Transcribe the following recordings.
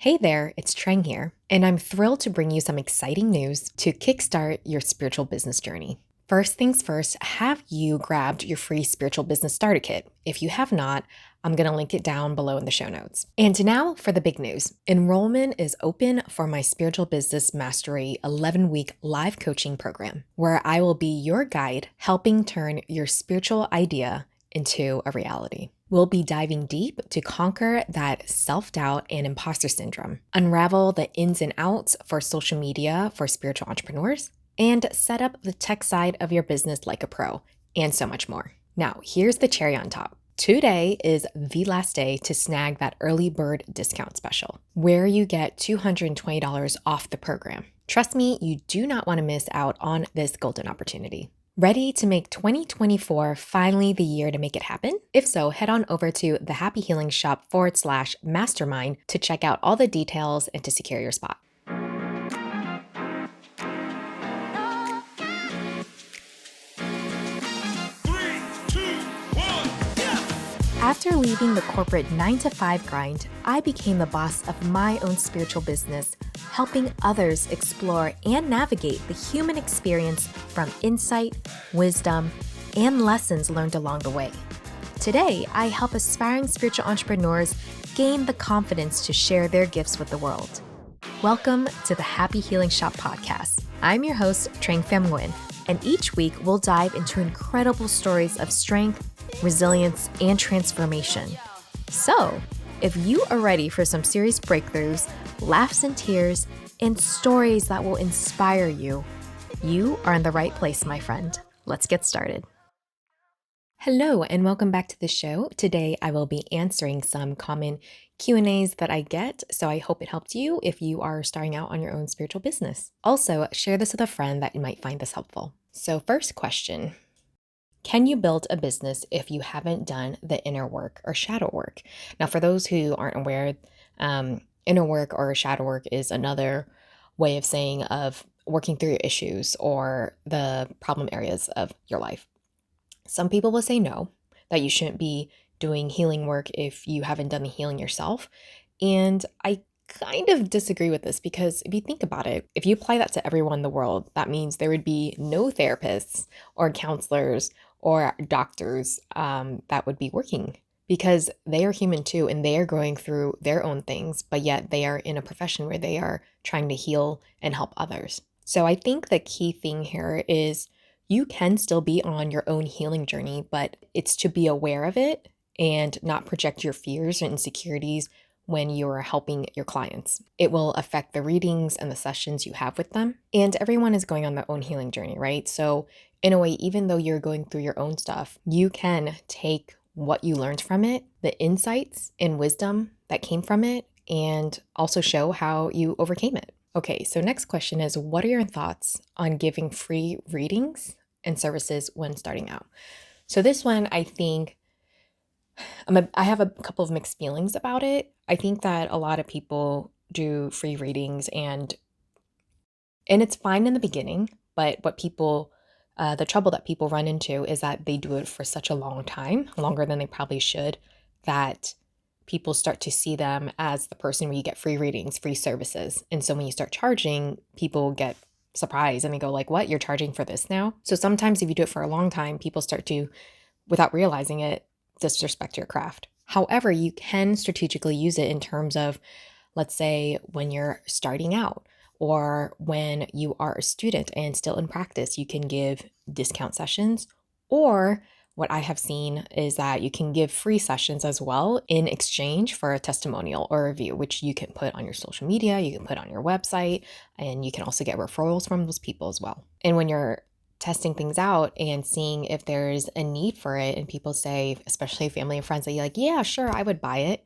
Hey there, it's Trang here, and I'm thrilled to bring you some exciting news to kickstart your spiritual business journey. First things first, have you grabbed your free spiritual business starter kit? If you have not, I'm going to link it down below in the show notes. And now for the big news. Enrollment is open for my Spiritual Business Mastery 11-week live coaching program, where I will be your guide helping turn your spiritual idea into a reality. We'll be diving deep to conquer that self-doubt and imposter syndrome, unravel the ins and outs for social media for spiritual entrepreneurs, and set up the tech side of your business like a pro, and so much more. Now, here's the cherry on top. Today is the last day to snag that early bird discount special, where you get $220 off the program. Trust me, you do not want to miss out on this golden opportunity. Ready to make 2024 finally the year to make it happen? If so, head on over to thehappyhealingshop/mastermind to check out all the details and to secure your spot. After leaving the corporate 9-to-5 grind, I became the boss of my own spiritual business, helping others explore and navigate the human experience from insight, wisdom, and lessons learned along the way. Today, I help aspiring spiritual entrepreneurs gain the confidence to share their gifts with the world. Welcome to the Happy Healing Shop podcast. I'm your host, Trang Pham Nguyen, and each week we'll dive into incredible stories of strength, resilience, and transformation. So, if you are ready for some serious breakthroughs, laughs and tears, and stories that will inspire you, you are in the right place, my friend. Let's get started. Hello, and welcome back to the show. Today, I will be answering some common Q&As that I get, so I hope it helped you if you are starting out on your own spiritual business. Also, share this with a friend that you might find this helpful. So first question. Can you build a business if you haven't done the inner work or shadow work? Now, for those who aren't aware, inner work or shadow work is another way of saying of working through your issues or the problem areas of your life. Some people will say no, that you shouldn't be doing healing work if you haven't done the healing yourself. And I kind of disagree with this because if you think about it, if you apply that to everyone in the world, that means there would be no therapists or counselors or doctors that would be working because they are human too and they are going through their own things, but yet they are in a profession where they are trying to heal and help others. So I think the key thing here is you can still be on your own healing journey, but it's to be aware of it and not project your fears and insecurities when you're helping your clients. It will affect the readings and the sessions you have with them. And everyone is going on their own healing journey, right? So in a way, even though you're going through your own stuff, you can take what you learned from it, the insights and wisdom that came from it, and also show how you overcame it. Okay, so next question is, what are your thoughts on giving free readings and services when starting out? So this one, I think, I have a couple of mixed feelings about it. I think that a lot of people do free readings and it's fine in the beginning, but the trouble that people run into is that they do it for such a long time, longer than they probably should, that people start to see them as the person where you get free readings, free services. And so when you start charging, people get surprised and they go like, what, you're charging for this now? So sometimes if you do it for a long time, people start to, without realizing it, disrespect your craft. However, you can strategically use it in terms of, let's say, when you're starting out or when you are a student and still in practice, you can give discount sessions. Or what I have seen is that you can give free sessions as well in exchange for a testimonial or review, which you can put on your social media, you can put on your website, and you can also get referrals from those people as well. And when you're testing things out and seeing if there's a need for it, and people say, especially family and friends, that you're like, yeah, sure, I would buy it.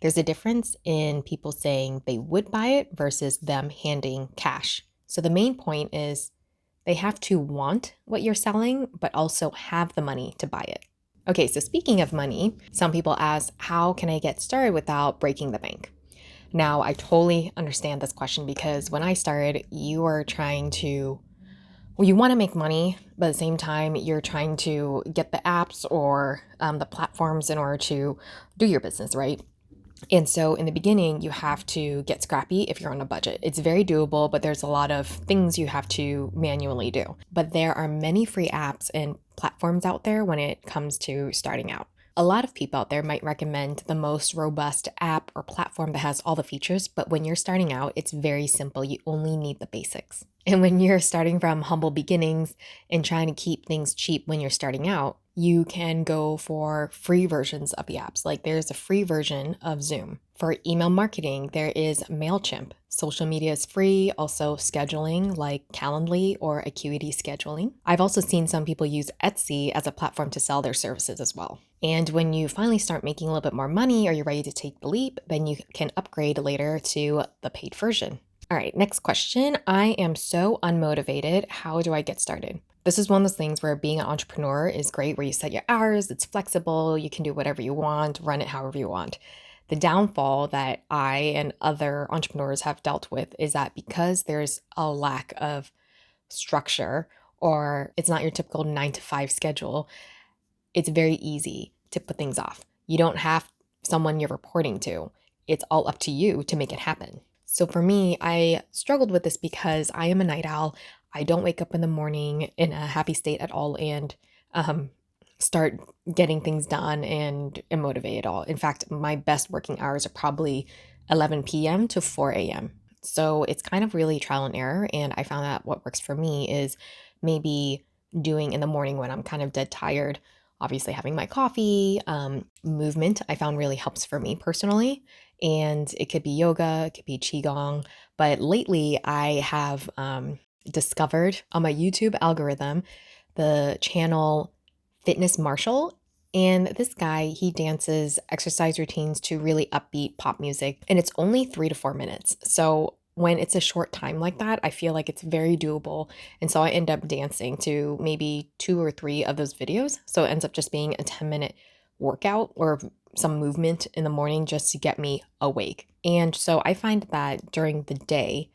There's a difference in people saying they would buy it versus them handing cash. So the main point is they have to want what you're selling, but also have the money to buy it. Okay, so speaking of money, some people ask, how can I get started without breaking the bank? Now, I totally understand this question because when I started, you are trying to you want to make money, but at the same time, you're trying to get the apps or the platforms in order to do your business, right? And so in the beginning, you have to get scrappy if you're on a budget. It's very doable, but there's a lot of things you have to manually do. But there are many free apps and platforms out there when it comes to starting out. A lot of people out there might recommend the most robust app or platform that has all the features, but when you're starting out, it's very simple. You only need the basics. And when you're starting from humble beginnings and trying to keep things cheap when you're starting out, you can go for free versions of the apps. Like there's a free version of Zoom. For email marketing, there is MailChimp. Social media is free, also scheduling like Calendly or Acuity scheduling. I've also seen some people use Etsy as a platform to sell their services as well. And when you finally start making a little bit more money or you're ready to take the leap, then you can upgrade later to the paid version. All right, next question. I am so unmotivated. How do I get started? This is one of those things where being an entrepreneur is great, where you set your hours, it's flexible, you can do whatever you want, run it however you want. The downfall that I and other entrepreneurs have dealt with is that because there's a lack of structure, or it's not your typical 9 to 5 schedule, it's very easy to put things off. You don't have someone you're reporting to. It's all up to you to make it happen. So for me, I struggled with this because I am a night owl. I don't wake up in the morning in a happy state at all and um, start getting things done and am motivated at all. In fact, my best working hours are probably 11 p.m. to 4 a.m. So it's kind of really trial and error. And I found that what works for me is maybe doing in the morning when I'm kind of dead tired. Obviously, having my coffee, movement, I found really helps for me personally. And it could be yoga, it could be Qigong. But lately, I have discovered on my YouTube algorithm the channel Fitness Marshall. And this guy, he dances exercise routines to really upbeat pop music. And it's only 3 to 4 minutes. So when it's a short time like that, I feel like it's very doable. And so I end up dancing to maybe 2 or 3 of those videos. So it ends up just being a 10-minute workout or some movement in the morning just to get me awake. And so I find that during the day,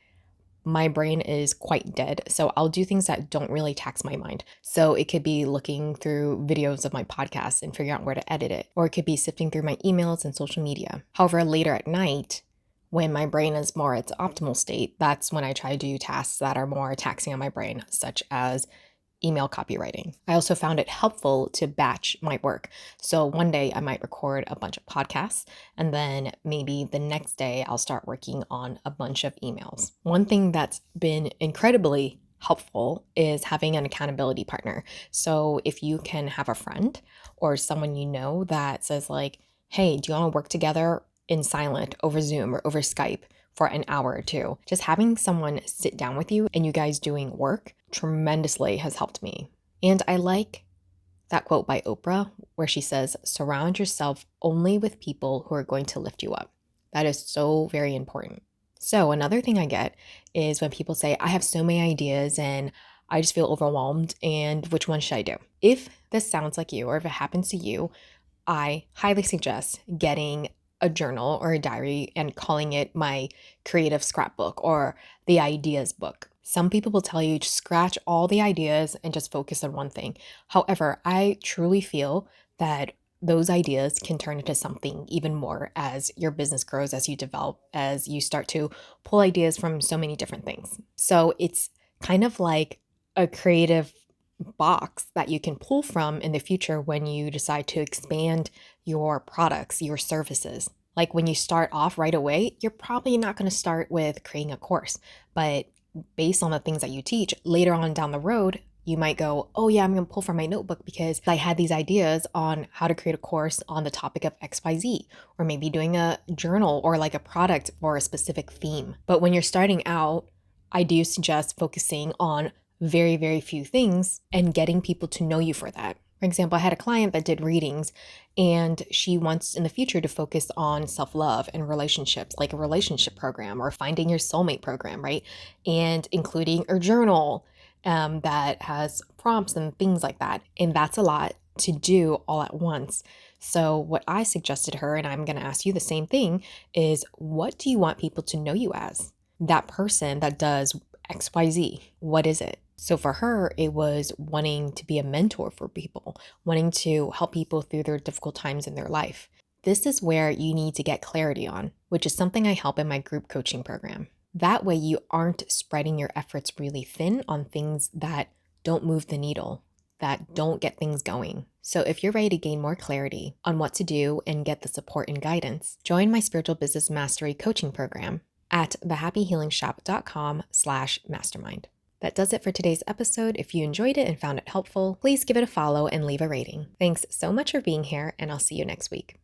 my brain is quite dead. So I'll do things that don't really tax my mind. So it could be looking through videos of my podcast and figuring out where to edit it, or it could be sifting through my emails and social media. However, later at night, when my brain is more its optimal state, that's when I try to do tasks that are more taxing on my brain, such as email copywriting. I also found it helpful to batch my work. So one day I might record a bunch of podcasts, and then maybe the next day I'll start working on a bunch of emails. One thing that's been incredibly helpful is having an accountability partner. So if you can have a friend or someone you know that says like, hey, do you want to work together in silent over Zoom or over Skype for an hour or two? Just having someone sit down with you and you guys doing work tremendously has helped me. And I like that quote by Oprah where she says, surround yourself only with people who are going to lift you up. That is so very important. So another thing I get is when people say, I have so many ideas and I just feel overwhelmed, and which one should I do? If this sounds like you, or if it happens to you, I highly suggest getting a journal or a diary and calling it my creative scrapbook or the ideas book. Some people will tell you to scratch all the ideas and just focus on one thing. However, I truly feel that those ideas can turn into something even more as your business grows, as you develop, as you start to pull ideas from so many different things. So it's kind of like a creative box that you can pull from in the future when you decide to expand your products, your services. Like when you start off right away, you're probably not going to start with creating a course, but based on the things that you teach later on down the road, you might go, oh yeah, I'm going to pull from my notebook because I had these ideas on how to create a course on the topic of XYZ, or maybe doing a journal or like a product for a specific theme. But when you're starting out, I do suggest focusing on very, very few things and getting people to know you for that. For example, I had a client that did readings and she wants in the future to focus on self-love and relationships, like a relationship program or finding your soulmate program, right? And including a journal that has prompts and things like that. And that's a lot to do all at once. So what I suggested her, and I'm going to ask you the same thing, is what do you want people to know you as? That person that does XYZ, what is it? So for her, it was wanting to be a mentor for people, wanting to help people through their difficult times in their life. this is where you need to get clarity on, which is something I help in my group coaching program. That way you aren't spreading your efforts really thin on things that don't move the needle, that don't get things going. So if you're ready to gain more clarity on what to do and get the support and guidance, join my Spiritual Business Mastery coaching program at thehappyhealingshop.com/mastermind. That does it for today's episode. If you enjoyed it and found it helpful, please give it a follow and leave a rating. Thanks so much for being here, and I'll see you next week.